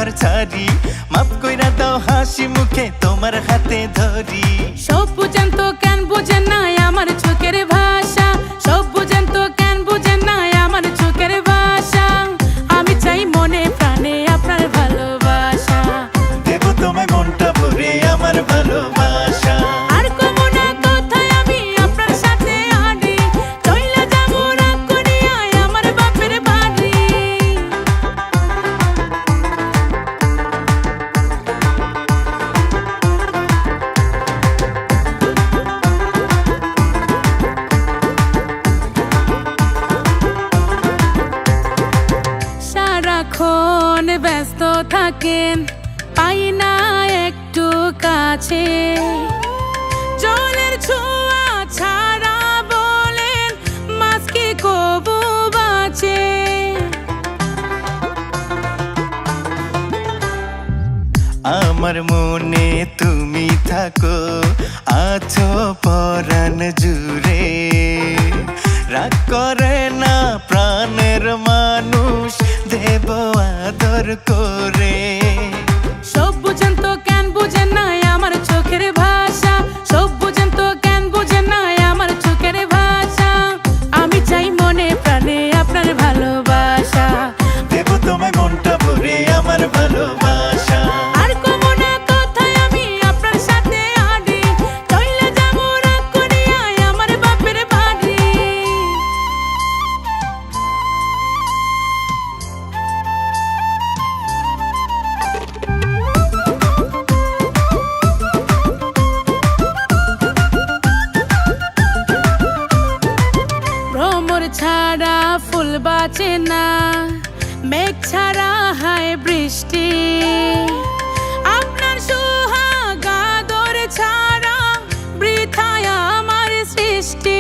ঘর ছাড়ি, মাফ কইরা দাও হাসি মুখে তোমার হাতে ধরি। সব বুঝেন তো কেন বুঝেন না আমার চোখের ভাষা, সব বুঝেন তো কেন বুঝেন না আমার চোখের ভাষা। আমি চাই মনে প্রাণে আপনার ভালোবাসা, দেব তোমায় মনটা ভরে আমার ভালোবাসা। আর কব না কথায় আমি আপনার সাথে হাঁটি, চইলা যাবো রাগ করিয়া আমার বাপের বাড়ি। সারাক্ষণ ব্যস্ত থাকেন, পাই না একটু কাছে, জলের ছোঁয়া ছাড়া বলেন মাছ কি কবু বাঁচে। আমার মনে তুমি থাকো, আছো পরাণ জুড়ে, রাগ করে না প্রাণের মানুষ, দেব আদর করে। সব বুঝেন তো কেন বুঝেন না আমার চোখের ভাষা, সব বুঝেন তো কেন বুঝেন না আমার চোখের ভাষা। আমি চাই মনে প্রাণে আপনার ভালোবাসা, দেব তোমায় মনটা ভরে আমার ভালোবাসা। আর কব না কথায় আমি আপনার সাথে হাঁটি, চইলা যাবো রাগ করিয়া আমার বাপের বাড়ি। ভ্রমর ছাড়া ফুল বাঁচে না, মেঘ ছাড়া হয় বৃষ্টি, আপনার সোহাগ আদর ছাড়া বৃথায় আমার সৃষ্টি।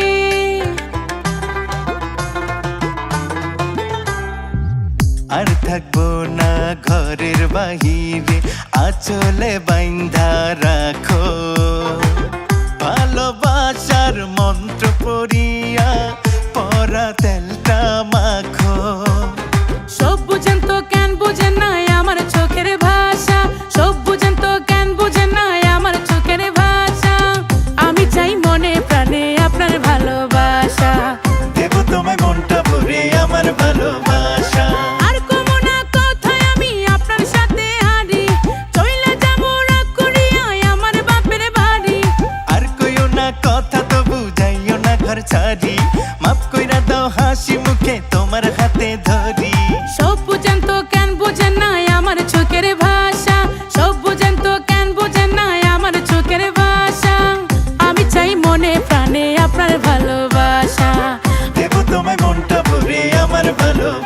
আর থাকবো না ঘরের বাহিরে, আঁচলে বাইন্ধা রাখো, ভালোবাসার মন্ত্র পড়িয়া পরা তেলটা মাখো। সব বুঝেন তো কেন বুঝেন না আমার চোখের ভাষা, সব বুঝেন তো কেন বুঝেন না আমার চোখের ভাষা। আমি চাই মনে প্রাণে আপনার ভালোবাসা, দেব তোমায় মনটা ভরে আমার ভালোবাসা। আর কব না কথায় আমি আপনার সাথে হাঁটি, চইলা যাবো রাগ করিয়া আমার বাপের বাড়ি। আর কইও না কথা তো বুঝাইও না ঘর ছাড়ি, মাফ কইরা দাও হাসি মুখে তোমার হাতে ধরি। সব বুঝেন তো কেন বুঝেন না আমার চোখের ভাষা, সব বুঝেন তো কেন বুঝেন না আমার চোখের ভাষা। আমি চাই মনে প্রাণে আপনার ভালোবাসা, দেব তোমায় মনটা ভরে আমার ভালোবাসা।